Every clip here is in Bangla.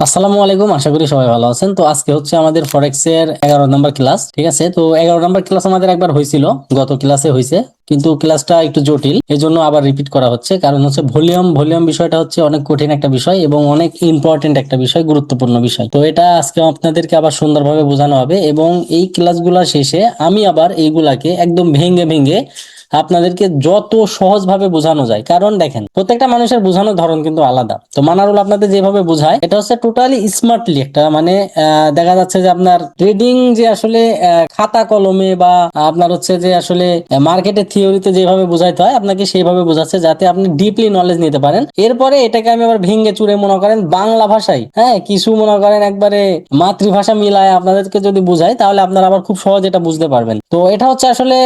আসসালামু আলাইকুম, আশা করি সবাই ভালো আছেন। তো আজকে হচ্ছে আমাদের ফরেক্স এর 11 নম্বর ক্লাস। ঠিক আছে, তো 11 নম্বর ক্লাস আমাদের একবার হয়েছিল, গত ক্লাসে হয়েছে, কিন্তু ক্লাসটা একটু জটিল, এই জন্য আবার রিপিট করা হচ্ছে। কারণ হচ্ছে ভলিউম ভলিউম বিষয়টা হচ্ছে অনেক কঠিন একটা বিষয় এবং অনেক ইম্পর্টেন্ট একটা বিষয়, গুরুত্বপূর্ণ বিষয়। তো এটা আজকে আপনাদেরকে আবার সুন্দরভাবে বোঝানো হবে এবং এই ক্লাসগুলো শেষে আমি আবার এইগুলাকে একদম ভেঙে ভেঙে আপনাদেরকে যত সহজভাবে বোঝানো যায়। কারণ দেখেন, প্রত্যেকটা মানুষের বোঝানোর ধরন কিন্তু আলাদা। তো মানারুল আপনাদের যেভাবে বোঝায়, এটা হচ্ছে টোটালি স্মার্টলি একটা, মানে দেখা যাচ্ছে যে আপনার ট্রেডিং যে আসলে খাতা কলমে বা আপনার হচ্ছে যে আসলে মার্কেটের থিওরিতে যেভাবে বোঝাইতে হয় আপনাকে সেইভাবে বোঝাচ্ছে, যাতে আপনি ডিপলি নলেজ নিতে পারেন। এরপরে এটাকে আমি আবার ভেঙে চুরে মনে করেন বাংলা ভাষায়, হ্যাঁ, কিছু মনে করেন একবারে মাতৃভাষা মিলায় আপনাদেরকে যদি বুঝাই, তাহলে আপনারা আবার খুব সহজ এটা বুঝতে পারবেন। তো এটা হচ্ছে আসলে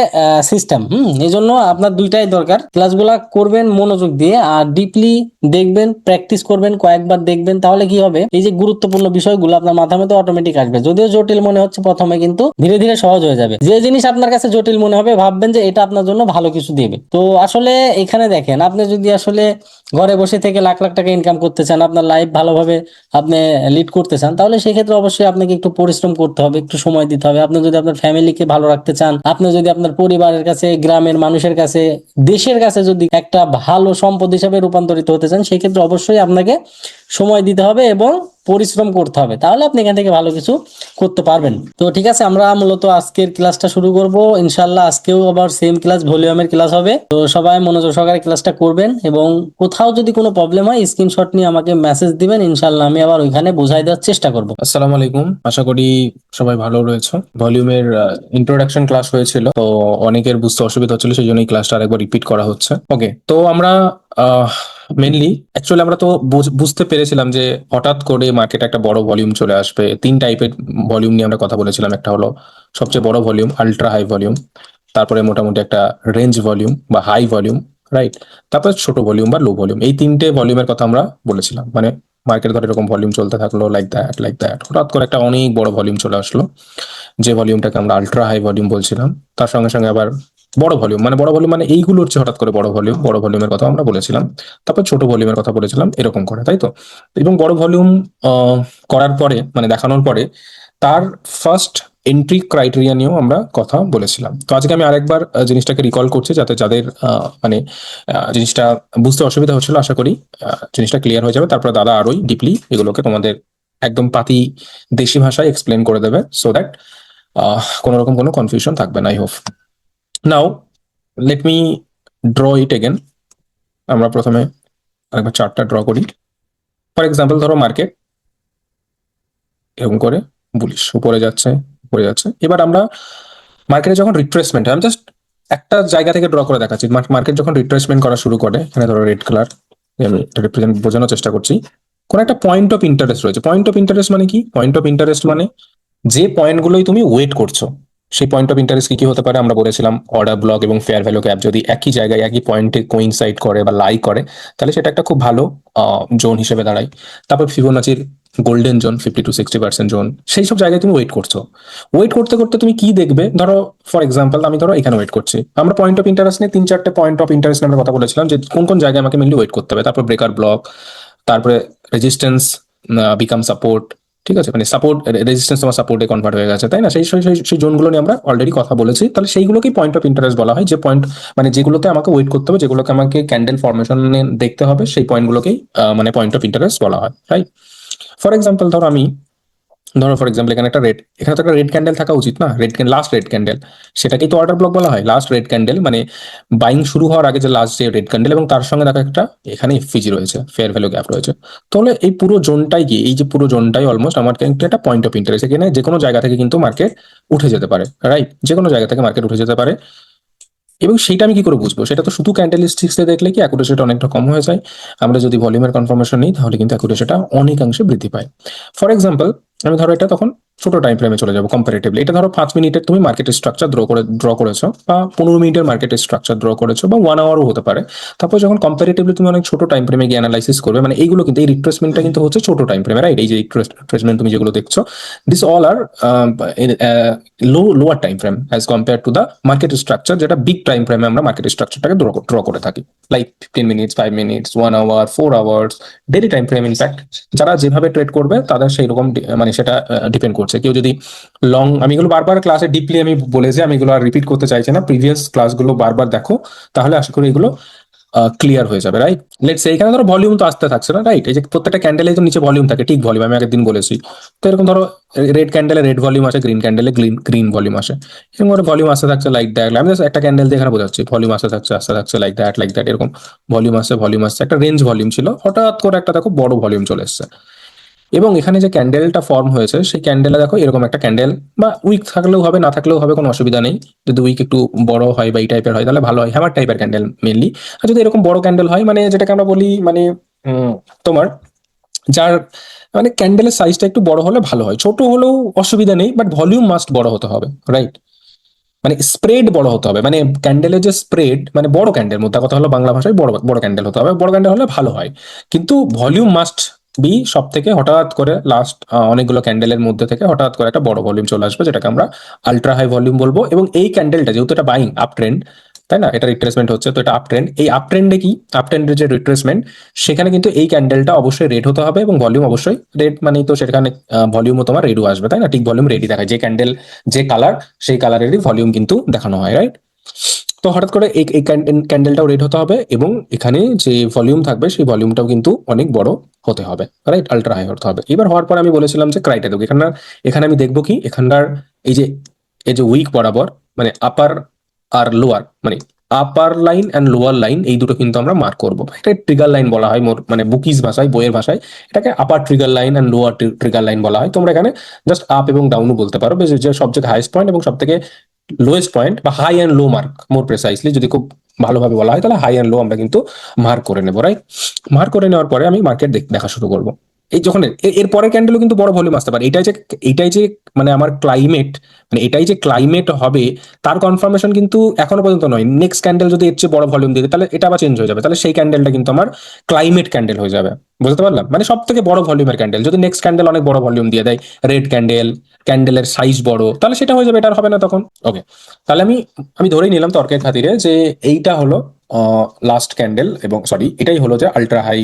সিস্টেম। এই জন্য আপনার দুইটাই দরকার, ক্লাসগুলা করবেন মনোযোগ দিয়ে আর ডিপলি দেখবেন, প্র্যাকটিস করবেন, কয়েকবার দেখবেন, তাহলে কি হবে, এই যে গুরুত্বপূর্ণ বিষয়গুলো আপনার মাথার মধ্যে অটোমেটিক আসবে। যদিও জটিল মনে হচ্ছে প্রথমে, কিন্তু ধীরে ধীরে সহজ হয়ে যাবে। যে জিনিস আপনার কাছে জটিল মনে হবে, ভাববেন যে এটা আপনার জন্য ভালো কিছু দেবে। তো আসলে এখানে দেখেন, আপনি যদি আসলে ঘরে বসে থেকে লাখ লাখ টাকা ইনকাম করতে চান, আপনার লাইফ ভালোভাবে আপনি লিড করতে চান, তাহলে সেক্ষেত্রে অবশ্যই আপনাকে একটু পরিশ্রম করতে হবে, একটু সময় দিতে হবে। আপনি যদি আপনার ফ্যামিলিকে ভালো রাখতে চান, আপনি যদি আপনার পরিবারের কাছে, গ্রামের মানুষের কাছে, দেশের কাছে যদি একটা ভালো সম্পদ হিসাবে রূপান্তরিত হতে চান, সেক্ষেত্রে অবশ্যই আপনাকে সময় দিতে হবে এবং পরিশ্রম করতে হবে। তাহলে আপনি এখান থেকে ভালো কিছু করতে পারবেন। তো ঠিক আছে, আমরা মূলত আজকের ক্লাসটা শুরু করব ইনশাল্লাহ। আজকেও আবার সেম ক্লাস, ভলিউমের ক্লাস হবে। তো সবাই মনোযোগ সহকারে ক্লাসটা করবেন এবং কোথাও যদি কোনো প্রবলেম হয় স্ক্রিনশট নিয়ে আমাকে মেসেজ দিবেন, ইনশাল্লাহ আমি আবার ওইখানে বোঝাই দেওয়ার চেষ্টা করব। আসসালামু আলাইকুম, আশা করি সবাই ভালো রয়েছে। ভলিউমের ইন্ট্রোডাকশন ক্লাস হয়েছিল, তো অনেকের বুঝতে অসুবিধা হচ্ছিল, সেই জন্য এই ক্লাসটা আরেকবার রিপিট করা হচ্ছে। ওকে, তো আমরা মেনলি অ্যাকচুয়ালি আমরা তো বুঝতে পেরেছিলাম যে হঠাৎ করে মার্কেটে একটা বড় ভলিউম চলে আসবে। তিন টাইপের ভলিউম নিয়ে আমরা কথা বলেছিলাম। একটা হলো সবচেয়ে বড় ভলিউম, আলট্রা হাই ভলিউম। তারপরে মোটামুটি একটা রেঞ্জ ভলিউম বা হাই ভলিউম, রাইট। তারপরে ছোট ভলিউম বা লো ভলিউম। এই তিনটে ভলিউমের কথা আমরা বলেছিলাম। মানে মার্কেট ধরে এরকম ভলিউম চলতে থাকলো, লাইক দ্যাট লাইক দ্যাট, হঠাৎ করে একটা অনেক বড় ভলিউম চলে আসলো, যে ভলিউমটাকে আমরা আলট্রা হাই ভলিউম বলছিলাম। তার সঙ্গে সঙ্গে আবার বড় ভলিউম মানে এইগুলো হচ্ছে হঠাৎ করে বড় ভলিউমের কথা আমরা বলেছিলাম। তারপর ছোট ভলিউমের কথা বলেছিলাম, এরকম করে, তাই তো। এবং বড় ভলিউম করার পরে, মানে দেখানোর পরে, তার ফার্স্ট এন্ট্রি ক্রাইটেরিয়া নিয়েও আমরা কথা বলেছিলাম। তো আজকে আমি আরেকবার জিনিসটাকে রিকল করছি, যাতে যাদের মানে জিনিসটা বুঝতে অসুবিধা হচ্ছিল, আশা করি জিনিসটা ক্লিয়ার হয়ে যাবে। তারপরে দাদা আরোই ডিপলি এগুলোকে তোমাদের একদম পাতি দেশি ভাষায় এক্সপ্লেন করে দেবে, সো দ্যাট কোনো রকম কোনো কনফিউশন থাকবে না, I hope. Now let me draw it again. আমরা প্রথমে আরেকবার চার্টটা ড্র করি। ফর এক্সাম্পল ধরো মার্কেট এরকম করে বুলিশ উপরে যাচ্ছে, উপরে যাচ্ছে। এবার আমরা মার্কেটে যখন রিট্রেসমেন্ট, আমি জাস্ট একটা জায়গা থেকে ড্র করে দেখাচ্ছি। মার্কেট যখন রিট্রেসমেন্ট করা শুরু করে, এখানে ধরো রেড কালার, আমি রিপ্রেজেন্ট বোঝানোর চেষ্টা করছি। কোন একটা পয়েন্ট অফ ইন্টারেস্ট রয়েছে। পয়েন্ট অফ ইন্টারেস্ট মানে কি? পয়েন্ট অফ ইন্টারেস্ট মানে যে পয়েন্টগুলোই তুমি ওয়েট করছো, সেই পয়েন্ট অফ ইন্টারেস্ট কি কি হতে পারে? আমরা বলেছিলাম অর্ডার ব্লক এবং ফেয়ার ভ্যালু গ্যাপ যদি একই জায়গায় একই পয়েন্টে কোইনসাইড করে বা লাই করে, তাহলে সেটা একটা খুব ভালো জোন হিসেবে দাঁড়ায়। তারপর ফিবোনাচির গোল্ডেন জোন, 50 to 60% জোন, সেই সব জায়গায় তুমি ওয়েট করছো। ওয়েট করতে করতে তুমি কি দেখবে? ধরো ফর এক্সাম্পল আমি ধরো এখানে ওয়েট করছি। আমরা পয়েন্ট অফ ইন্টারেস্ট নিয়ে তিন চারটে পয়েন্ট অফ ইন্টারেস্ট নিয়ে আমরা কথা বলেছিলাম, যে কোন কোন জায়গায় আমাকে মেনলি ওয়েট করতে হবে। তারপর ব্রেকার ব্লক, তারপরে রেজিস্ট্যান্স বিকাম সাপোর্ট। ঠিক আছে, মানে সাপোর্ট রেজিস্ট্যান্স তোমার সাপোর্টে কনভার্ট হয়ে গেছে, তাই না? সেই জোনগুলো নিয়ে আমরা অলরেডি কথা বলেছি। তাহলে সেইগুলোকেই পয়েন্ট অফ ইন্টারেস্ট বলা হয়। যে পয়েন্ট মানে যেগুলোতে আমাকে ওয়েট করতে হবে, যেগুলোকে আমাকে ক্যান্ডেল ফরমেশনে দেখতে হবে, সেই পয়েন্টগুলোকেই মানে পয়েন্ট অফ ইন্টারেস্ট বলা হয়, right. For example for example এখানে একটা রেড, এখানে তো একটা রেড ক্যান্ডেল থাকা উচিত না? লাস্ট রেড ক্যান্ডেল, সেটাকেই তো অর্ডার ব্লক বলা হয়। লাস্ট রেড ক্যান্ডেল মানে বাইং শুরু হওয়ার আগে যে লাস্ট যে রেড ক্যান্ডেল, এবং তার সঙ্গে দেখো একটা এখানে এফপিজি রয়েছে, ফেয়ার ভ্যালু গ্যাপ রয়েছে। তাহলে এই পুরো জোনটাই কি, এই যে পুরো জোনটাই অলমোস্ট আমার কিন্তু একটা পয়েন্ট অফ ইন্টারেস্ট। এখানে যে কোনো জায়গা থেকে কিন্তু মার্কেট উঠে যেতে পারে, রাইট। যে কোনো জায়গা থেকে মার্কেট উঠে যেতে পারে। এবং সেইটা আমি কি করে বুঝবো? সেটা তো শুধু ক্যান্ডেলস্টিক্সে দেখলে কি অ্যাকুরেসিটা অনেকটা কম হয়ে যায়। আমরা যদি ভলিউমের কনফার্মেশন নিই, তাহলে কিন্তু অ্যাকুরেসিটা অনেকাংশে বৃদ্ধি পায়। ফর এক্সাম্পল আমি ধরো এটা তখন ছোট টাইম ফ্রেমে চলে যাবো কম্পারেটিভলি। এটা ধরো 5 মিনিটের তুমি মার্কেট স্ট্রাকচার ড্র করেছো, বা 15 মিনিটের মার্কেট স্ট্রাকচার ড্র করেছো, বা 1 আওয়ারও হতে পারে। তারপর যখন কম্পারেটিভলি তুমি অনেক ছোট টাইম ফ্রেমে গিয়ে অ্যানালাইসিস করবে, মানে এইগুলো কিন্তু এই রিট্রেসমেন্টটা কিন্তু হচ্ছে ছোট টাইম ফ্রেমে, রাইট? এই যে রিট্রেসমেন্ট তুমি যেগুলো দেখছো, this all are lower time frame as compare to the market structure, যেটা বিগ টাইম ফ্রেমে আমরা মার্কেট স্ট্রাকচারটাকে ড্র করে থাকি, like 15 minutes, 5 minutes, 1 hour, 4 hours, daily time frame. In fact যারা যেভাবে ট্রেড করবে তাদের সেই রকম মানে সেটা ডিপেন্ড করছে। কেউ যদি লং, আমি এগুলো বারবার ক্লাসে ডিপলি আমি বলেছি, আমি এগুলো আর রিপিট করতে চাইছি না, প্রিভিয়াস ক্লাসগুলো বারবার দেখো, তাহলে আশা করি এগুলো ক্লিয়ার হয়ে যাবে, রাইট? লেটস এখানে ধরো ভলিউম তো আসতে থাকছে না, রাইট? এই যে প্রত্যেকটা ক্যান্ডেলে তো নিচে ভলিউম থাকে, ঠিক ভলিউম, আমি আগের দিন বলেছি। তো এরকম ধরো রেড ক্যান্ডেলে রেড ভলিউম আসে, গ্রিন ক্যান্ডেলে গ্রিন ভলিউম আসে, এরকম করে ভলিউম আসতে থাকছে লাইক দ্যাট। আমি জাস্ট একটা ক্যান্ডেল দিয়ে এখানে বোঝাচ্ছি, ভলিউম আসতে থাকছে লাইক দ্যাট এরকম ভলিউম আসছে, একটা রেঞ্জ ভলিউম ছিল, হঠাৎ করে একটা দেখো বড় ভলিউম চলে এসছে। এবং এখানে যে ক্যান্ডেলটা ফর্ম হয়েছে, সেই ক্যান্ডেলে দেখো এরকম একটা ক্যান্ডেল, বা উইক থাকলেও হবে না থাকলেও হবে, কোনো অসুবিধা নেই। যদি উইক একটু বড় হয় বা এই টাইপের হয় তাহলে ভালো হয়, হ্যামার টাইপের ক্যান্ডেল মেনলি। আর যদি এরকম বড় ক্যান্ডেল হয়, মানে যেটাকে আমরা বলি মানে তোমার যার মানে ক্যান্ডেলের সাইজটা একটু বড় হলে ভালো হয়, ছোট হলেও অসুবিধা নেই, বাট ভলিউম মাস্ট বড় হতে হবে, রাইট? মানে স্প্রেড বড় হতে হবে, মানে ক্যান্ডেলের যে স্প্রেড, মানে বড় ক্যান্ডেল, মোদ্দা কথা হলো বাংলা ভাষায় বড় বড় ক্যান্ডেল হতে হবে, বড় ক্যান্ডেল হলে ভালো হয়। কিন্তু ভলিউম মাস্ট বি সব থেকে, হঠাৎ করে লাস্ট অনেকগুলো ক্যান্ডেলের মধ্যে থেকে হঠাৎ করে একটা বড় ভলিউম চলে আসবে, যেটাকে আমরা আলট্রা হাই ভলিউম বলবো। এবং এই ক্যান্ডেলটা যেহেতু এটা বাইং আপ ট্রেন্ড, তাই না, এটা রিট্রেসমেন্ট হচ্ছে, তো এটা আপ ট্রেন্ড, এই আপ ট্রেন্ডে কি, আপ ট্রেন্ডের যে রিট্রেসমেন্ট, সেখানে কিন্তু এই ক্যান্ডেলটা অবশ্যই রেড হতে হবে, এবং ভলিউম অবশ্যই রেড, মানে তো সেখানে ভলিউমও তোমার রেডও আসবে, তাই না? ঠিক ভলিউম রেডি দেখায়, যে ক্যান্ডেল যে কালার, সেই কালারেরই ভলিউম কিন্তু দেখানো হয়, রাইট? তো হঠাৎ করে এই ক্যান্ডেলটাও রেড হতে হবে, এবং এখানে যে ভলিউম থাকবে সেই ভলিউমটাও কিন্তু অনেক বড় হতে হবে, রাইট? আলট্রা হাই হতে হবে। এবার হওয়ার পর আমি বলেছিলাম যে ক্রাইটেরিয়া, এখানে এখানে আমি দেখবো কি, এখানকার এই যে উইক বরাবর, মানে আপার আর লোয়ার, মানে আপার লাইন অ্যান্ড লোয়ার লাইন, এই দুটো কিন্তু আমরা মার্ক করবো। এটা ট্রিগার লাইন বলা হয়, মোর মানে বুকিজ ভাষায়, বইয়ের ভাষায় এটাকে upper trigger line and lower trigger line বলা হয়। তোমরা এখানে জাস্ট আপ এবং ডাউনও বলতে পারো, যে সব থেকে হাইস্ট পয়েন্ট এবং সব থেকে লোয়েস্ট পয়েন্ট, বা হাই অ্যান্ড লো মার্ক, মোর প্রেসাইসলি যদি খুব ভালোভাবে বলা হয়, তাহলে হাই অ্যান্ড লো আমরা কিন্তু মার্ক করে নেবো, রাইট? মার্ক করে নেওয়ার পরে আমি মার্কেট দেখা শুরু করবো। এই যখন এর পরের ক্যান্ডেলও কিন্তু বড় ভলিউম আসতে পারে, এটাই যে মানে আমার ক্লাইমেট, মানে এটাই যে ক্লাইমেট হবে, তার কনফার্মেশন কিন্তু এখনো পর্যন্ত নয়। নেক্সট ক্যান্ডেল যদি এর চেয়ে বড় ভলিউম দিয়ে দেয়, তাহলে এটা আবার চেঞ্জ হয়ে যাবে, তাহলে সেই ক্যান্ডেলটা কিন্তু আমার ক্লাইমেট ক্যান্ডেল হয়ে যাবে। বুঝতে পারলাম? মানে সব থেকে বড় ভলিউমের ক্যান্ডেল, যদি নেক্সট ক্যান্ডেল অনেক বড় ভলিউম দিয়ে দেয়, রেড ক্যান্ডেল, ক্যান্ডেলের সাইজ বড়, তাহলে সেটা হয়ে যাবে, এটা আর হবে না তখন। ওকে, তাহলে আমি আমি ধরেই নিলাম তর্কের খাতিরে যে এইটা হলো লাস্ট ক্যান্ডেল, এবং সরি, এটাই হলো যে আলট্রা হাই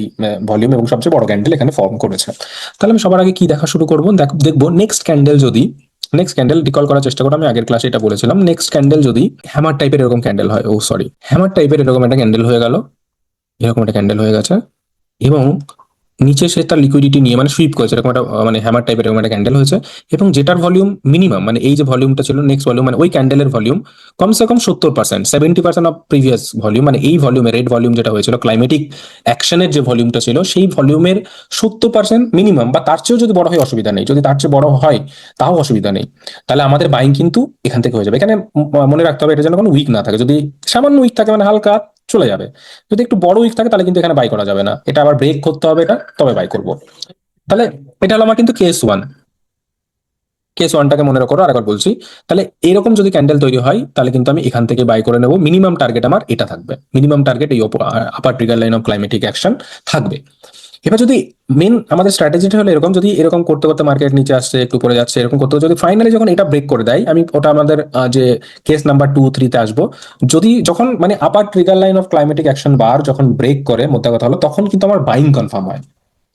ভলিউম এবং সবচেয়ে বড় ক্যান্ডেল এখানে ফর্ম করেছে। তাহলে আমি সবার আগে কি দেখা শুরু করবো, দেখবো নেক্সট ক্যান্ডেল যদি, নেক্সট ক্যান্ডেল রিকল করার চেষ্টা করো, আমি আগের ক্লাসে এটা বলেছিলাম, নেক্সট ক্যান্ডেল যদি হ্যামার টাইপের এরকম ক্যান্ডেল হয়, ও সরি, হ্যামার টাইপের এরকম একটা ক্যান্ডেল হয়ে গেল, এরকম একটা ক্যান্ডেল হয়ে গেছে, এবং নিচে সে তার লিকুইডিটি নিয়ে মানে সুইপ করেছে, এরকম একটা মানে হ্যামার টাইপের এরকম একটা ক্যান্ডেল হয়েছে, এবং যেটার ভলিউম মিনিমাম, মানে এই যে ভলিউমটা ছিল নেক্সট ভলিউম, মানে ওই ক্যান্ডেলের ভলিউম কমসে কম 70%, 70% অফ প্রিভিয়াস ভলিউম, মানে এই ভলিউমে রেড ভলিউম যেটা হয়েছিল, ক্লাইমেটিক অ্যাকশনের যে ভলিউমটা ছিল, সেই ভলিউমের 70% মিনিমাম, বা তার চেয়েও যদি বড় হয় অসুবিধা নেই, যদি তার চেয়ে বড় হয় তাও অসুবিধা নেই, তাহলে আমাদের বাইং কিন্তু এখান থেকে হয়ে যাবে। এখানে মনে রাখতে হবে এটা যেন কোনো উইক না থাকে, যদি সামান্য উইক থাকে মানে হালকা চলে যাবে, যদি একটু বড় উইক থাকে তাহলে কিন্তু এখানে বাই করা যাবে না, এটা আবার ব্রেক করতে হবে, এটা তবে বাই করবো। তাহলে এটা হলো আমার কিন্তু কেস 1, কেস 1টাকে মনে রাখো, আর একবার বলছি। তাহলে এরকম যদি ক্যান্ডেল তৈরি হয়, তাহলে কিন্তু আমি এখান থেকে বাই করে নেবো, মিনিমাম টার্গেট আমার এটা থাকবে, মিনিমাম টার্গেট এই upper trigger line of climactic action থাকবে। এবার যদি মেন আমাদের স্ট্র্যাটেজিটা হলো এরকম, যদি এরকম করতে করতে মার্কেট নিচে আসছে, একটু পরে যাচ্ছে, এরকম করতে যদি ফাইনালি যখন এটা ব্রেক করে দেয়, আমি ওটা আমাদের যে কেস নাম্বার 2-3-তে আসবো, যদি যখন মানে upper trigger line of climactic action bar যখন ব্রেক করে, মোদ্দা কথা হলো তখন কিন্তু আমার বাইং কনফার্ম হয়,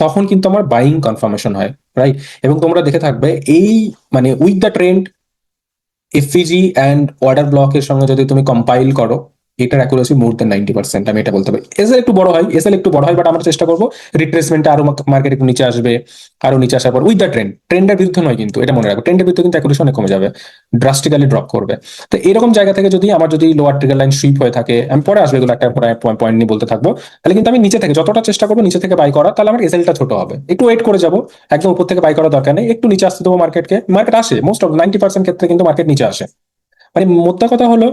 তখন কিন্তু আমার বাইং কনফার্মেশন হয়, রাইট? এবং তোমরা দেখে থাকবে এই মানে with the trend FVG and order ব্লকের সঙ্গে যদি তুমি কম্পাইল করো, এটার অ্যাকুরেসি মোর দেন 90%, আমি এটা বলতে পারি। এসএল একটু বড় হয়, বাট আমরা চেষ্টা করবো রিট্রেসমেন্টে আরো মার্কেট একটু নিচে আসবে, আরো নিচে আসার পর উইথ দ্য ট্রেন্ডের বিরুদ্ধে নয়, কিন্তু এটা মনে রাখো, ট্রেন্ডের বিরুদ্ধে কিন্তু অ্যাকুরেসি অনেক কমে যাবে, ড্রাস্টিক্যালি ড্রপ করবে। তো এরকম জায়গা থেকে যদি আমার যদি লোয়ার ট্রিগার লাইন সুইপ হয়ে থাকে, আমি পরে আসবে এগুলো একটা পয়েন্ট নিয়ে বলতে থাকবো, তাহলে কিন্তু আমি নিচে থেকে যতটা চেষ্টা করবো নিচে থেকে বাই করা, তাহলে আমার এসএলটা ছোট হবে, একটু ওয়েট করে যাবো, একদম উপর থেকে বাই করার দরকার নেই, একটু নিচে আসতে দেবো মার্কেটকে, মার্কেট আসে মোস্ট অফ 90% ক্ষেত্রে কিন্তু মার্কেট নিচে আসে। মানে মোদ্দা কথা হলো,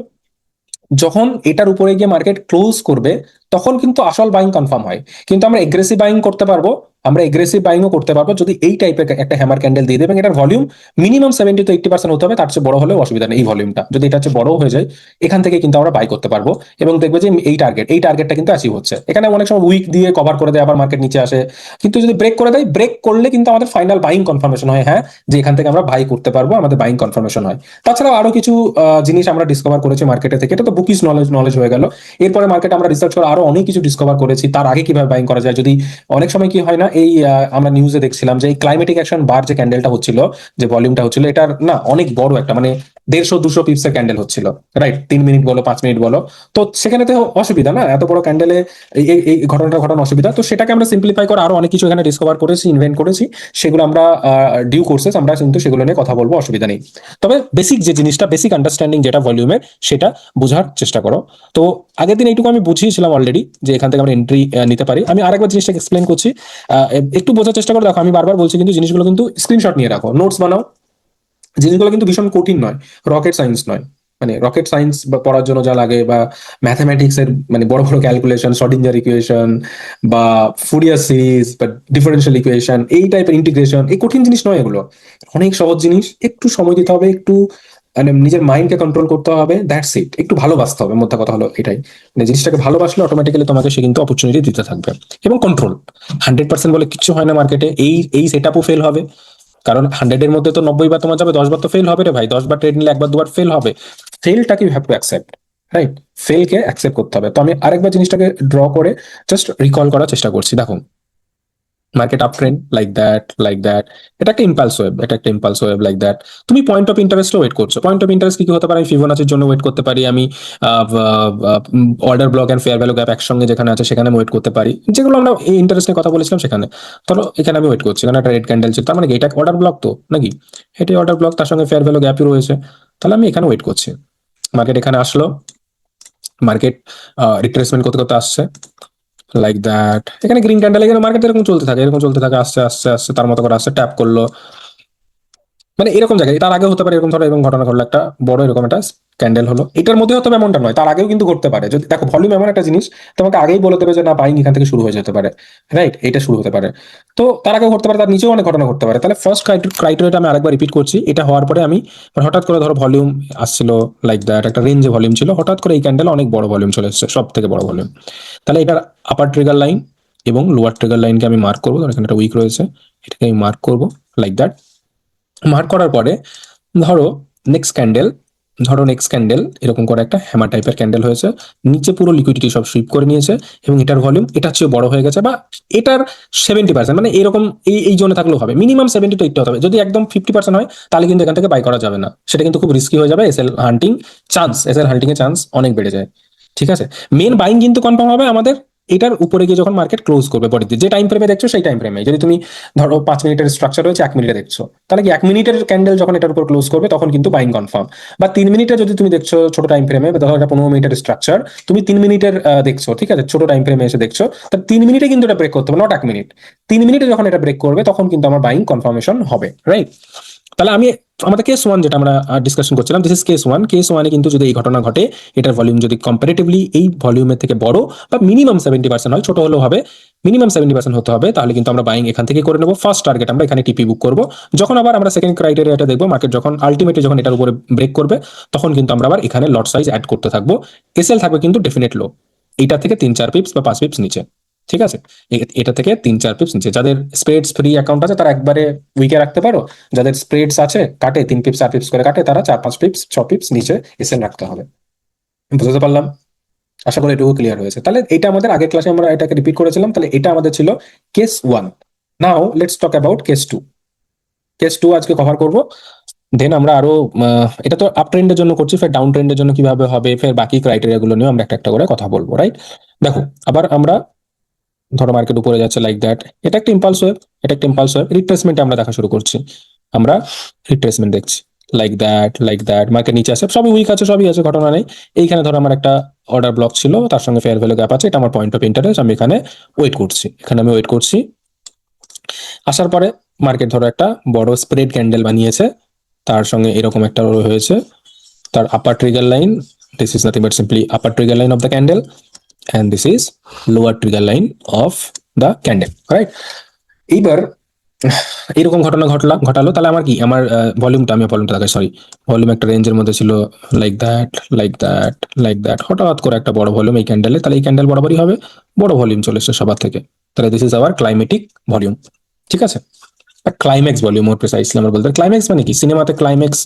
যখন এটার উপরে গিয়ে মার্কেট ক্লোজ করবে, তখন কিন্তু আসল বাইং কনফার্ম হয়। কিন্তু আমরা এগ্রেসিভ বাইং করতে পারবো, আমরা এগ্রেসিভ বাইংও করতে পারবো যদি এই টাইপের একটা হ্যামার ক্যান্ডেল দিয়ে দেবে এবং এটার ভলিউম মিনিমাম 70 to 80% হতে হবে, তার চেয়ে বড় হলেও অসুবিধা নেই। এই ভলিউমটা যদি এটা চেয়ে বড় হয়ে যায়, এখান থেকে কিন্তু আমরা বাই করতে পারবো এবং দেখবে যে এই টার্গেটটা কিন্তু অ্যাচিভ হচ্ছে। এখানে অনেক সময় উইক দিয়ে কভার করে দেয়, আবার মার্কেট নিচে আসে, কিন্তু যদি ব্রেক করে দেয়, ব্রেক করলে কিন্তু আমাদের ফাইনাল বাইং কনফার্মেশন হয়, হ্যাঁ, যে এখান থেকে আমরা বাই করতে পারবো, আমাদের বাইং কনফার্মেশন হয়। তাছাড়াও আরো কিছু জিনিস আমরা ডিসকভার করেছি মার্কেটে থেকে, এটা তো বুকিস নলেজ নলেজ হয়ে গেল। এরপরে মার্কেটে আমরা রিসার্চ করে আরো অনেক কিছু ডিসকভার করেছি, তার আগে কিভাবে বাইং করা যায়। যদি অনেক সময় কি হয় না, এই আমরা নিউজে দেখছিলাম যে এই ক্লাইমেটিক অ্যাকশন বার যে ক্যান্ডেলটা হচ্ছিল, যে ভলিউমটা হচ্ছিল, এটার না অনেক বড় একটা মানে 150-200 পিপসের ক্যান্ডেল হচ্ছিল, রাইট? 3 মিনিট বলো 5 মিনিট বলো, তো সেখানে তো অসুবিধা না, এত বড় ক্যান্ডেলে এই ঘটনাটা ঘটানো অসুবিধা। তো সেটাকে আমরা সিম্পলিফাই করে আরো অনেক কিছু এখানে ডিসকভার করেছি, ইনভেন্ট করেছি, সেগুলো আমরা ডিউ কোর্সেস আমরা কিন্তু সেগুলো নিয়ে কথা বলবো, অসুবিধা নেই। তবে বেসিক যে জিনিসটা, বেসিক আন্ডারস্ট্যান্ডিং যেটা ভলিউমের, সেটা বোঝার চেষ্টা করো। তো আগের দিন এইটুকু আমি বুঝিয়েছিলাম অলরেডি, যে এখান থেকে আমরা এন্ট্রি নিতে পারি। আমি আরেকবার জিনিসটাকে এক্সপ্লেন করছি, একটু বোঝার চেষ্টা করো। দেখো আমি বারবার বলছি, কিন্তু জিনিসগুলো কিন্তু স্ক্রিনশট নিয়ে রাখো, নোটস বানাও। জিনিসগুলো কিন্তু ভীষণ কঠিন নয়, রকেট সায়েন্স নয়। মানে রকেট সায়েন্স পড়ার জন্য যা লাগে, বা ম্যাথামেটিক্স এর মানে বড় বড় ক্যালকুলেশন, শর্ডিঞ্জার ইকুয়েশন, বা ফুরিয়ার সিরিজ, বা ডিফারেন্সিয়াল ইকুয়েশন, এই টাইপের ইন্টিগ্রেশন, এই কঠিন জিনিস নয় এগুলো, অনেক সহজ জিনিস। একটু সময় দিতে হবে, একটু মানে নিজের মাইন্ডকে কন্ট্রোল করতে হবে, দ্যাটস ইট। একটু ভালোবাসতে হবে, মোদ্দা কথা হলো এটাই। মানে জিনিসটাকে ভালোবাসলে অটোমেটিক্যালি তোমাকে সে কিন্তু অপরচুনিটি দিতে থাকবে। এবং কন্ট্রোল, 100% বলে কিচ্ছু হয় না মার্কেটে। এই সেট আপও ফেল হবে, কারণ 100-এর মধ্যে তো 90 বার তোমার যাবে, 10 বার তো ফেল হবে রে ভাই। 10 বার ট্রেড নিলে একবার দুবার ফেল হবে, ফেলটাকে you have to accept, right? ফেলকে অ্যাকসেপ্ট করতে হবে। তো আমি আরেকবার জিনিসটাকে ড্র করে জাস্ট রিকল করার চেষ্টা করছি। দেখো market up trend like that, এটা একটা ইম্পালস ওয়েভ, এটা একটা ইম্পালস ওয়েভ লাইক দ্যাট। তুমি পয়েন্ট অফ ইন্টারেস্ট ওয়েট করছো। পয়েন্ট অফ ইন্টারেস্ট কি কি হতে পারে? আমি ফিবোনাচির জন্য ওয়েট করতে পারি, আমি order block and fair value gap একসঙ্গে যেখানে আছে সেখানে ওয়েট করতে পারি, যেগুলো আমরা এই ইন্টারেস্ট নিয়ে কথা বলেছিলাম সেখানে। ধরো এখানে আমি ওয়েট করছি, এখানে একটা রেড ক্যান্ডেল ছিল, তার মানে কি এটা অর্ডার ব্লক তো নাকি? এটাই অর্ডার ব্লক, তার সঙ্গে ফেয়ার ভ্যালু গ্যাপই রয়েছে, তাহলে আমি এখানে ওয়েট করছি। মার্কেট এখানে আসলো, মার্কেট রিট্রেসমেন্ট করতে করতে আসছে লাইক দ্যাট। এখানে গ্রিন ক্যান্ডেল, এখানে মার্কেট এরকম চলতে থাকে, এরকম চলতে থাকে, আসছে আসছে আসছে, তার মতো করে আসছে, ট্যাপ করলো, মানে এরকম জায়গায়। তার আগে হতে পারে এরকম, ধরো এরকম ঘটনা ঘটলো, একটা বড় এরকম একটা ক্যান্ডেল হলো, এটার মধ্যে হতে হবে এমনটা নয়, তার আগেও কিন্তু ঘটতে পারে। যদি দেখো ভলিউম এমন একটা জিনিস, তোমাকে আগেই বলে দেবে যে না, বাইং এখান থেকে শুরু হয়ে যেতে পারে, রাইট? এটা শুরু হতে পারে, তো তার আগেও ঘটতে পারে, তার নিচেও অনেক ঘটনা ঘটতে পারে। তাহলে ফার্স্ট ক্রাইটেরিয়াটা আমি আরেকবার রিপিট করছি। এটা হওয়ার পরে আমি হঠাৎ করে ধরো ভলিউম আসছিল লাইক দ্যাট, একটা রেঞ্জে ভলিউম ছিল, হঠাৎ করে এই ক্যান্ডেল অনেক বড় ভলিউম চলে এসেছে, সব থেকে বড় ভলিউম। তাহলে এটার আপার ট্রিগার লাইন এবং লোয়ার ট্রিগার লাইনকে আমি মার্ক করবো, ধরো এখানে একটা উইক রয়েছে, এটাকে আমি মার্ক করবো লাইক দ্যাট। মার্ক করার পরে ধরো নেক্সট ক্যান্ডেল, ধরো নেক্সট ক্যান্ডেল এরকম করে একটা হ্যামার টাইপের ক্যান্ডেল হয়েছে, নিচে পুরো লিকুইডিটি সব সুইপ করে নিয়েছে, এবং এটার ভলিউম এটার চেয়ে বড় হয়ে গেছে, বা এটার 70%, মানে এরকম এই জোনে থাকলেও হবে, মিনিমাম 70 to 80 হতে হবে। যদি একদম 50% হয়, তাহলে কিন্তু এখান থেকে বাই করা যাবে না, সেটা কিন্তু খুব রিস্কি হয়ে যাবে। এসএল হান্টিং এর চান্স অনেক বেড়ে যায়, ঠিক আছে? মেন বাইং কিন্তু কনফার্ম হবে আমাদের এটার উপরে গিয়ে যখন মার্কেট ক্লোজ করবে, পরের দিন যে টাইম ফ্রেমে দেখছো সেই টাইম ফ্রেমে। যদি তুমি ধরো 5 মিনিটের স্ট্রাকচার রয়েছে, 1 মিনিটে দেখছো, তাহলে কি 1 মিনিটের ক্যান্ডেল যখন এটার উপর ক্লোজ করবে তখন কিন্তু বাইং কনফার্ম। বা 3 মিনিটে যদি তুমি দেখছো ছোট টাইম ফ্রেমে, ধরো এটা 15 মিনিটের স্ট্রাকচার, তুমি 3 মিনিটের দেখছো, ঠিক আছে, ছোট টাইম ফ্রেমে এসে দেখছো, তাহলে 3 মিনিটে কিন্তু এটা ব্রেক করতে হবে, নট 1 মিনিট। 3 মিনিটে যখন এটা ব্রেক করবে তখন কিন্তু আমার বাইং কনফার্মেশন হবে, রাইট? তাহলে আমি আমাদের কেস ওয়ান যেটা আমরা ডিসকাশন করছিলাম, দিস ইজ কেস ওয়ানে কিন্তু যদি এই ঘটনা ঘটে, এটার ভলিউম যদি কম্পারেটিভলি এই ভলিউমের থেকে বড় বা মিনিমাম 70% হয়, ছোট হলেও হবে, মিনিমাম 70% হতে হবে, তাহলে কিন্তু আমরা বাইং এখান থেকে করে নেবো। ফার্স্ট টার্গেট আমরা এখানে টিপি বুক করবো। যখন আবার আমরা সেকেন্ড ক্রাইটেরিয়াটা দেখবো, মার্কেট যখন আলটিমেটলি যখন এটার উপরে ব্রেক করবে, তখন কিন্তু আমরা আবার এখানে লট সাইজ অ্যাড করতে থাকবো। এসএল থাকবে কিন্তু ডেফিনেট লো, এইটা থেকে 3-4 পিপস বা 5 পিপস নিচে, ঠিক আছে? এটা থেকে 3-4 পিপস নিচে। যাদের স্প্রেডস ফ্রি অ্যাকাউন্ট আছে তারা একবারে উইকে রাখতে পারো, যাদের স্প্রেডস আছে কাটে 3 পিপস 4 পিপস করে কাটে, তারা 4-5 পিপস 6 পিপস নিচে এসএল রাখতে হবে। বুঝতে পারলাম? আশা করি এটুকু ক্লিয়ার হয়েছে। তাহলে এটা আমাদের আগের ক্লাসে আমরা এটাকে রিপিট করেছিলাম। তাহলে এটা আমাদের ছিল case one. Now let's talk about case two. Case two আজকে কভার করব। দেন আমরা আরো এটা তো আপ ট্রেন্ডের জন্য করছি, ফের ডাউন ট্রেন্ডের জন্য কিভাবে হবে, ফের বাকি ক্রাইটেরিয়া গুলো নিয়ে আমরা একটা একটা করে কথা বলবো, রাইট? দেখো আবার আমরা ধরো মার্কেট উপরে যাচ্ছে লাইক দ্যাট, এটা একটা ইম্পালস ওয়েভ, এটা একটা ইম্পালস ওয়েভ। রিট্রেসমেন্ট আমরা দেখা শুরু করছি, আমরা রিট্রেসমেন্ট দেখছি লাইক দ্যাট। মার্কেট নিচে আসে, সবই উইক আছে, সবই আছে, ঘটনা নেই। এইখানে ধরো আমার একটা অর্ডার ব্লক ছিল, তার সঙ্গে ফেয়ার ভ্যালু গ্যাপ আছে, এটা আমার পয়েন্ট অফ ইন্টারেস্ট। আমি এখানে ওয়েট করছি, এখানে আমি ওয়েট করছি। আসার পরে মার্কেট ধরো একটা বড় স্প্রেড ক্যান্ডেল বানিয়েছে, তার সঙ্গে এরকম একটা হয়েছে, তার upper trigger line, this is nothing but simply upper trigger line of the candle, and this is lower trigger line of the candle, right? এইবার এরকম ঘটনা ঘটালো, তাহলে আমার কি, আমার ভলিউমটা, আমি ভলিউমটা দেখাই, সরি, ভলিউম একটা রেঞ্জের মধ্যে ছিল, like that, like that, like that, হঠাৎ করে একটা বড় ভলিউম এই ক্যান্ডেলে, তাহলে এই ক্যান্ডেল বরাবরই হবে বড় ভলিউম চলে এসছে সবার থেকে, তাহলে this is our climatic volume, ঠিক আছে? ক্লাইম্যাক্স ভলিউম মোর প্রিসাইসলি আমরা বলতে, ক্লাইম্যাক্স মানে কি, সিনেমাতে ক্লাইম্যাক্স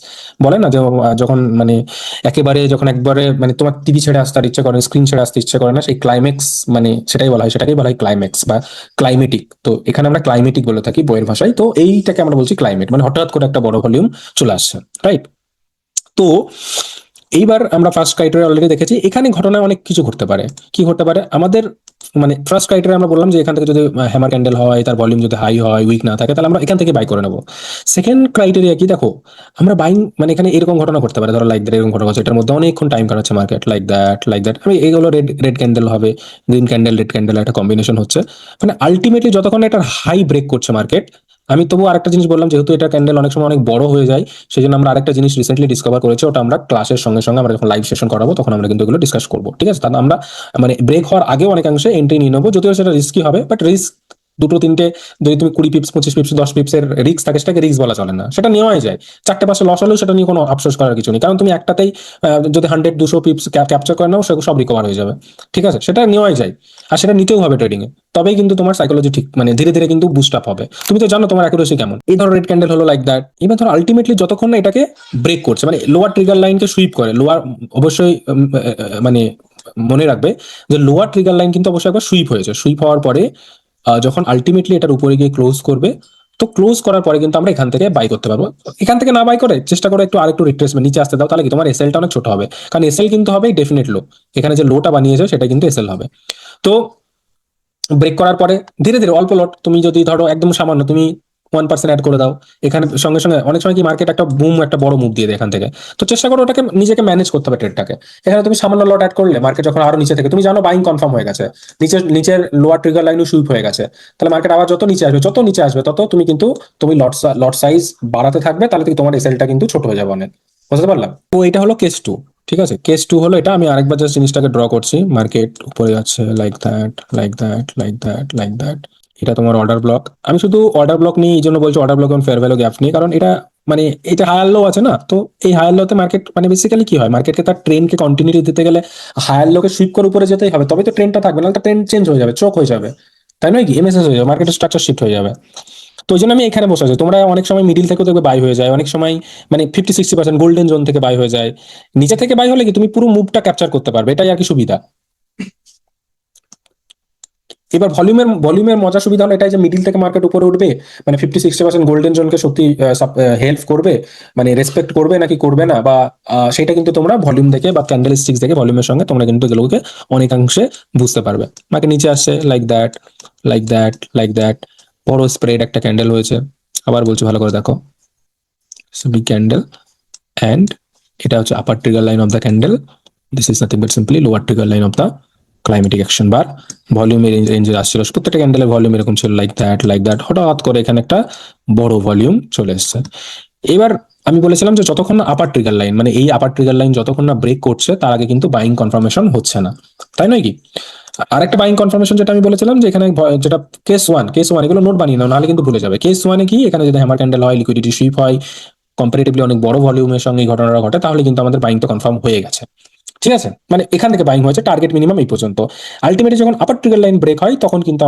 বলে না, যে যখন মানে একেবারে, যখন একবারে মানে তোমার টিভি ছেড়ে আসতে আর ইচ্ছে করে, স্ক্রিন ছেড়ে আসতে ইচ্ছে করে না, সেই ক্লাইম্যাক্স মানে সেটাই বলা হয়, সেটাকেই বলা হয় ক্লাইম্যাক্স বা ক্লাইমেটিক। তো এখানে আমরা ক্লাইমেটিক বলে থাকি বইয়ের ভাষায়, তো এইটাকে আমরা বলছি ক্লাইমেট, মানে হঠাৎ করে একটা বড় ভলিউম চলে আসছে, রাইট? তো এইবার আমরা ফার্স্ট ক্রাইটেরিয়া অলরেডি দেখেছি, এখানে ঘটনায় অনেক কিছু ঘটতে পারে। কি ঘটতে পারে আমাদের, মানে ফার্স্ট ক্রাইটেরিয়া আমরা বললাম যে এখান থেকে যদি হ্যামার ক্যান্ডেল হয়, তার ভলিউম যদি হাই হয়, উইক না থাকে, তাহলে আমরা এখান থেকে বাই করে নেবো। সেকেন্ড ক্রাইটেরিয়া কি, দেখো আমরা বাইং, মানে এখানে এরকম ঘটনা ঘটতে পারে, ধরো লাইক দ্যাট, এরকম ঘটনা হচ্ছে, এটার মধ্যে অনেকক্ষণ টাইম কাটাচ্ছে market, like that, like that, আমি এইগুলো রেড রেড ক্যান্ডেল হবে, গ্রিন ক্যান্ডেল, রেড ক্যান্ডেল, একটা কম্বিনেশন হচ্ছে, মানে আলটিমেটলি যতক্ষণ এটার হাই ব্রেক করছে মার্কেট। আমি তবু আরেকটা জিনিস বললাম, যেহেতু এটা ক্যান্ডেল অনেক সময় অনেক বড় হয়ে যায়, সেই জন্য আমরা আরেকটা জিনিস রিসেন্টলি ডিসকভার করেছি, ওটা আমরা ক্লাসের সঙ্গে সঙ্গে আমরা যখন লাইভ সেশন করাবো তখন আমরা কিন্তু এগুলো ডিসকাস করবো, ঠিক আছে? তাহলে আমরা মানে ব্রেক হওয়ার আগেও অনেকাংশে এন্ট্রি নিয়ে নেবো, যদিও সেটা রিস্কি হবে, বাট রিস্ক দুটো তিনটে, যদি তুমি 20 পিপস 25 পিপস 10 পিপসের রিস্ক থাকে, সেটাকে রিস্ক বলা চলে না, সেটা নেওয়াই যায়। 4টে 5টে লস হলেও সেটা নিয়ে কোনো আফসোস করার কিছু নেই, কারণ তুমি একটাতেই যদি 100-200 পিপস ক্যাপচার করে নাও, সেগুলো সব রিকভার হয়ে যাবে, ঠিক আছে? সেটা নেওয়াই যায়, আর সেটা নিতেও হবে ট্রেডিং এ, তবেই কিন্তু তোমার সাইকোলজি ঠিক, মানে ধীরে ধীরে কিন্তু বুস্ট আপ হবে। তুমি তো জানো তোমার অ্যাকুরেসি কেমন। এই ধরো রেড ক্যান্ডেল হলো লাইক দ্যাট, এবার ধরো আলটিমেটলি যতক্ষণ না এটাকে ব্রেক করছে, মানে লোয়ার ট্রিগার লাইনকে সুইপ করে, লোয়ার অবশ্যই মানে মনে রাখবে যে লোয়ার ট্রিগার লাইন কিন্তু অবশ্যই একবার সুইপ হয়েছে, সুইপ হওয়ার পরে যখন আলটিমেটলি এটার উপরে গিয়ে ক্লোজ করবে, তো ক্লোজ করার পরে কিন্তু আমরা এখান থেকে বাই করতে পারবো। এখান থেকে না বাই করে চেষ্টা করে একটু আরেকটু রিট্রেসমেন্ট নিচে আসতে দাও, তাহলে কি তোমার এসএলটা অনেক ছোট হবে, কারণ এসএল কিন্তু হবে ডেফিনেট লো, এখানে যে লোটা বানিয়েছে সেটা কিন্তু এসএল হবে। তো ব্রেক করার পরে ধীরে ধীরে অল্প লট, তুমি যদি ধরো একদম সামান্য, তুমি 1% অ্যাড করে দাও এখানে, সঙ্গে সঙ্গে অনেক সময় কি মার্কেট একটা বুম, একটা বড় মুভ দিয়ে দেয় এখান থেকে, তো চেষ্টা করো ওটাকে নিজেকে ম্যানেজ করতে হবে ট্রেডটাকে। এখানে তুমি সামান্য লট অ্যাড করলে মার্কেট যখন আরো নিচে থেকে, তুমি জানো বাইং কনফার্ম হয়ে গেছে, নিচের লোয়ার ট্রিগার লাইনও সুইপ হয়ে গেছে, তাহলে মার্কেট আবার যত নিচে আসবে, তত তুমি কিন্তু তুমি লট সাইজ বাড়াতে থাকবে, তাহলে তোমার এসএলটা কিন্তু ছোট হয়ে যাবে অনেক। বুঝতে পারলাম? তো এটা হলো কেস 2, ঠিক আছে? কেস 2 হলো এটা, আমি আরেকবার জাস্ট জিনিসটাকে ড্র করছি, মার্কেট উপরে যাচ্ছে like that, like that, like that, like that, এটা তোমার অর্ডার ব্লক। আমি শুধু অর্ডার ব্লক নিয়ে এই জন্য বলছি, অর্ডার ব্লক এবং ফেয়ার ভ্যালু গ্যাপ নিয়ে, কারণ এটা মানে এটা হায়ার লো আছে না, তো এই হায়ার লোতে মার্কেট মানে বেসিক্যালি কি হয়, মার্কেটকে তার ট্রেনকে কন্টিনিউটি দিতে গেলে হায়ার লোকে সুইপ করে উপরে যেতেই হবে, তবে তো ট্রেনটা থাকবে, নাহলে ট্রেন চেঞ্জ হয়ে যাবে, চোখ হয়ে যাবে, তাই নয় কি? এমএসএস হয়ে যাবে, মার্কেটের স্ট্রাকচার শিফট হয়ে যাবে। তো ওই জন্য আমি এখানে বসে আছি, তোমরা অনেক সময় মিডিল থেকেও দেখবে বাই হয়ে যায়, অনেক সময় মানে 50-60% গোল্ডেন জোন থেকে বাই হয়ে যায়, নিচে থেকে বাই হলে কি তুমি পুরো মুভটা ক্যাপচার করতে পারবে, এটাই আর কি সুবিধা। এবার ভলিউমের মজা সুবিধা হলো এটাই যে মিডিল থেকে মার্কেট উপরে উঠবে, মানে 50-60% গোল্ডেন জোনকে সত্যি হেল্প করবে, মানে রেসপেক্ট করবে নাকি করবে না, বা সেটা কিন্তু তোমরা ভলিউম দেখে বা ক্যান্ডেল স্টিক্স দেখে ভলিউমের সঙ্গে তোমরা কিন্তু এগুলোকে অনেকাংশে বুঝতে পারবে। মার্কেট নিচে আসছে like that, like that, like that, বড় স্প্রেড একটা ক্যান্ডেল হয়েছে, আবার বলছি ভালো করে দেখো, বিগ ক্যান্ডেল, অ্যান্ড এটা হচ্ছে upper trigger line of the candle, this is nothing but simply lower trigger line of the climactic action bar. ভলিউমের রেঞ্জে আসছিল, প্রত্যেকটা ক্যান্ডেলের ভলিউম এরকম ছিল লাইক দ্যাট, লাইক দ্যাট, হঠাৎ করে এখানে একটা বড় ভলিউম চলে এসছে। এবার আমি বলেছিলাম যে যতক্ষণ না আপার ট্রিগার লাইন, মানে এই আপার ট্রিগার লাইন যতক্ষণ না ব্রেক করছে, তার আগে কিন্তু বাইং কনফার্মেশন হচ্ছে না, তাই নয় কি? আরেকটা বাইং কনফার্মেশন যেটা আমি বলেছিলাম, যে এখানে যেটা কেস ওয়ান, এগুলো নোট বানিয়ে নাও, নাহলে কিন্তু ভুলে যাবে। কেস ওয়ানে কি, এখানে যদি হ্যামার ক্যান্ডেল হয়, লিকুইডিটি সুইপ হয়, কম্পারেটিভলি অনেক বড় ভলিউমের সঙ্গে এই ঘটনাটা ঘটে, তাহলে কিন্তু আমাদের বাইংটা কনফার্ম হয়ে গেছে, ঠিক আছে? মানে এখান থেকে বাইং হয়েছে, টার্গেট মিনিমাম এই পর্যন্ত। আলটিমেটলি যখন আপার ট্রিগার লাইন ব্রেক হয়, তখন কিন্তু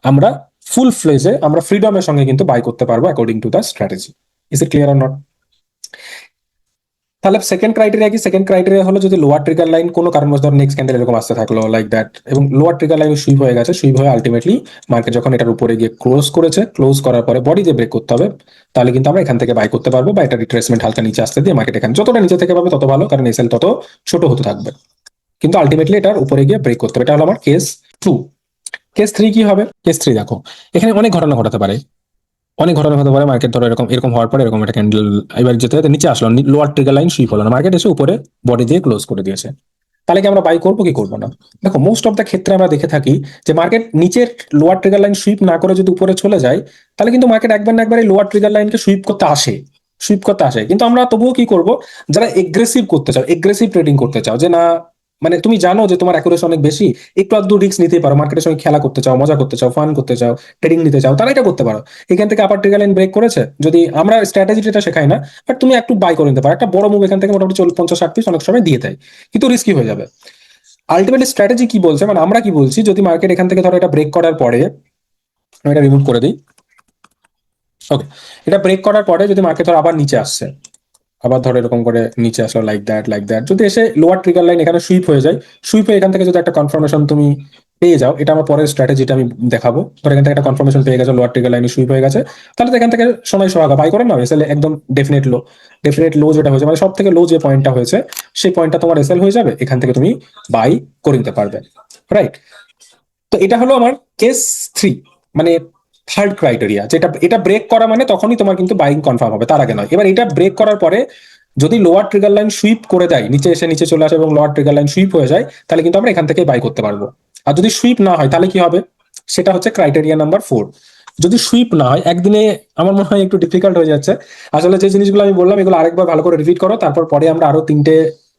আমরা ফুল ফ্লেজে আমরা ফ্রিডমের সঙ্গে কিন্তু বাই করতে পারবো according to the strategy. Is it clear or not? তাহলে সেকেন্ড ক্রাইটেরিয়া কি? সেকেন্ড ক্রাইটেরিয়া হলো যদি লোয়ার ট্রিগার লাইন কোনো কারণবশ ধর নেক্সট ক্যান্ডেল এরকম আসতে থাকলো লাইক দ্যাট, এবং লোয়ার ট্রিগার লাইন সুইপ হয়ে গেছে, সুইপ হয়ে আলটিমেটলি মার্কেট যখন এটার উপরে গিয়ে ক্লোজ করেছে, ক্লোজ করার পরে বডি দিয়ে ব্রেক করতে হবে, তাহলে কিন্তু আমরা এখান থেকে বাই করতে পারবো, বা এটা রিট্রেসমেন্ট হালকা নিচে আসতে দিয়ে মার্কেট এখানে যতটা নিচে থেকে পাবে তত ভালো, কারণ এসএল তত ছোট হতে থাকবে, কিন্তু আলটিমেটলি এটার উপরে গিয়ে ব্রেক করতে হবে। এটা হলো আমার কেস 2। কেস 3 কি হবে? কেস 3 দেখো, এখানে অনেক ঘটনা ঘটাতে পারে, অনেক ঘটনা হতে পারে। মার্কেট ধরো এরকম এরকম হওয়ার পরে এরকম একটা ক্যান্ডেল এবার যেতে যেতে নিচে আসলো, লোয়ার ট্রিগার লাইন সুইপ হলো না, মার্কেট এসে উপরে বডি দিয়ে ক্লোজ করে দিয়েছে, তাহলে কি আমরা বাই করবো কি করবো না? দেখো মোস্ট অফ দ্য ক্ষেত্রে আমরা দেখে থাকি যে মার্কেট নিচের লোয়ার ট্রিগার লাইন সুইপ না করে যদি উপরে চলে যায়, তাহলে কিন্তু মার্কেট একবার না একবার এই লোয়ার ট্রিগার লাইনকে সুইপ করতে আসে, কিন্তু আমরা তবুও কি করব, যারা এগ্রেসিভ করতে চাও, এগ্রেসিভ ট্রেডিং করতে চাও, যে না মানে তুমি জানো যে তোমার অ্যাকুরেসি অনেক বেশি, একটু আধটু রিস্ক নিতেই পারো, মার্কেটের সঙ্গে খেলা করতে চাও, মজা করতে চাও, ফান করতে চাও, ট্রেডিং নিতে চাও, তারা এটা করতে পারো। এখান থেকে আপার ট্রিগার লাইন ব্রেক করেছে, যদি আমরা স্ট্র্যাটেজি এটা শেখাই না, বাট তুমি একটু বাই করে নিতে পারো, একটা বড় মুভ এখান থেকে মোটামুটি 50-60 পিস অনেক সময় দিয়ে দেয়, কিন্তু রিস্কি হয়ে যাবে। আলটিমেটলি স্ট্র্যাটেজি কি বলছে, মানে আমরা কি বলছি, যদি মার্কেট এখান থেকে ধরো এটা ব্রেক করার পরে, আমি এটা রিমুভ করে দিই, ওকে, এটা ব্রেক করার পরে যদি মার্কেট ধরো আবার নিচে আসছে, আবার ধরো এরকম করে নিচে আসলো লাইক দ্যাট, যদি এসে লোয়ার ট্রিগার লাইন এখানে সুইপ হয়ে যায়, সুইপ হয়ে এখান থেকে যদি একটা কনফার্মেশন তুমি পেয়ে যাও, এটা আমার পরের স্ট্র্যাটেজিটা আমি দেখাবো। ধরো এখান থেকে একটা কনফার্মেশন পেয়ে গেছে, লোয়ার ট্রিগার লাইনে সুইপ হয়ে গেছে, তাহলে তো এখান থেকে সময় সোহাগা বাই করে নাও, এসএল একদম ডেফিনেট লো যেটা হয়েছে, মানে সব থেকে লো যে পয়েন্টটা হয়েছে, সেই পয়েন্টটা তোমার এসএল হয়ে যাবে, এখান থেকে তুমি বাই করে নিতে পারবে, রাইট? তো এটা হলো আমার কেস 3, মানে থার্ড ক্রাইটেরিয়া, যেটা এটা ব্রেক করা মানে তখনই তোমার কিন্তু বাইং কনফার্ম হবে, তার আগে নয়। এবার এটা ব্রেক করার পরে যদি লোয়ার ট্রিগার লাইন সুইপ করে দেয়, নিচে চলে আসে এবং লোয়ার ট্রিগার লাইন সুইপ হয়ে যায়, তাহলে কিন্তু আমরা এখান থেকে বাই করতে পারবো। আর যদি সুইপ না হয় তাহলে কি হবে, সেটা হচ্ছে ক্রাইটেরিয়া নাম্বার 4। যদি সুইপ না হয়, একদিনে আমার মনে হয় একটু ডিফিকাল্ট হয়ে যাচ্ছে। আসলে যে জিনিসগুলো আমি বললাম এগুলো আরেকবার ভালো করে রিপিট করো, তারপর পরে আমরা আরো তিনটে,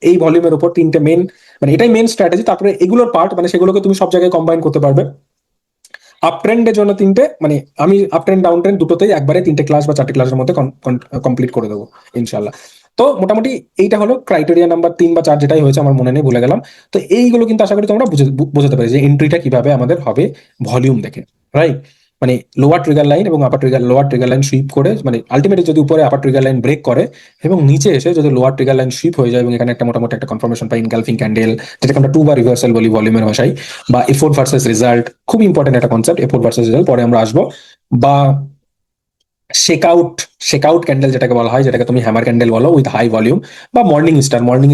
এই ভলিউমের উপর তিনটে মেন, মানে এটাই মেন স্ট্র্যাটেজি, তারপরে এগুলোর পার্ট, মানে সেগুলোকে তুমি সব জায়গায় কম্বাইন করতে পারবে। আপ ট্রেন্ডের জন্য তিনটে, মানে আমি আপ ট্রেন্ড ডাউন ট্রেন্ড দুটোতেই একবারে তিনটে ক্লাস বা চারটে ক্লাসের মধ্যে কমপ্লিট করে দেবো ইনশাল্লাহ। তো মোটামুটি এইটা হলো ক্রাইটেরিয়া নাম্বার 3 বা 4, যেটাই হয়েছে আমার মনে নেই, ভুলে গেলাম। তো এইগুলো কিন্তু আশা করি তোমরা বোঝাতে পারি যে এন্ট্রিটা কিভাবে আমাদের হবে ভলিউম দেখে, রাইট? মানে লোয়ার ট্রিগার লাইন এবং লোয়ার ট্রিগার লাইন সুইপ করে, মানে আলটিমেটলি যদি উপরে আপার ট্রিগার লাইন ব্রেক করে এবং নিচে এসে যদি লোয়ার ট্রিগার লাইন সুইপ হয়ে যায় এবং এখানে একটা মোটামুটি একটা কনফার্মেশন পাই, ইনগালফিং ক্যান্ডেল, যেটাকে আমরা 2 বার রিভার্সাল বলি ভলিউমের ভাষায়, বা এফোর্ট ভার্সেস রেজাল্ট, খুব ইম্পর্টেন্ট একটা কনসেপ্ট, এফোর্ট ভার্সেস রেজাল্ট পরে আমরা আসবো, বা শেকআউট ক্যান্ডেল যেটাকে বলা হয়, যেটাকে তুমি হ্যামার ক্যান্ডেল বলো উইথ হাই ভলিউম, বা মর্নিং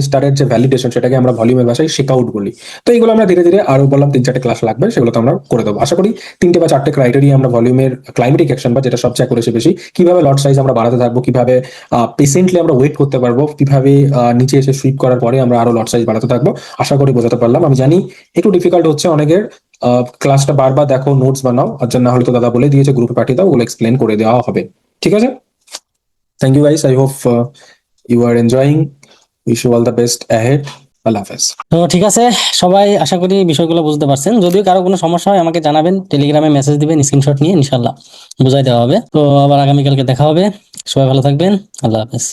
স্টারের যে ভ্যালিডেশন, সেটাকে আমরা ভলিউমের ভাষায় শেকআউট বলি। তো এইগুলো আমরা ধীরে ধীরে, আরো বললাম 3-4টে ক্লাস লাগবে, সেগুলো তো আমরা করে দেবো আশা করি। 3টে বা 4টে ক্রাইটেরিয়া আমরা ভলিউমের ক্লাইমেটিক অ্যাকশন, বা যেটা সবচেয়ে করেছে বেশি, কিভাবে লট সাইজ আমরা বাড়াতে থাকবো, কিভাবে পেশেন্টলি আমরা ওয়েট করতে পারবো, কিভাবে নিচে এসে সুইপ করার পরে আমরা আরো লট সাইজ বাড়াতে থাকবো, আশা করি বোঝাতে পারলাম। আমি জানি একটু ডিফিকাল্ট হচ্ছে অনেকের, ক্লাসটা বারবার দেখো, নোটস বানাও, আর না হলে তো দাদা বলে দিয়েছে, গ্রুপে পাঠিয়ে দাও, ওগুলো এক্সপ্লেন করে দেওয়া হবে, ঠিক আছে? Thank you guys. I hope you are enjoying. Wish you all the best ahead. Allah Hafiz. তো ঠিক আছে, সবাই আশা করি বিষয়গুলো বুঝতে পারছেন। যদিও কারো কোনো সমস্যা হয় আমাকে জানাবেন, টেলিগ্রামে মেসেজ দিবেন, স্ক্রিনশট নিয়ে ইনশাল্লাহ বুঝাই দেওয়া হবে। তো আবার আগামীকালকে দেখা হবে, সবাই ভালো থাকবেন, আল্লাহ হাফেজ।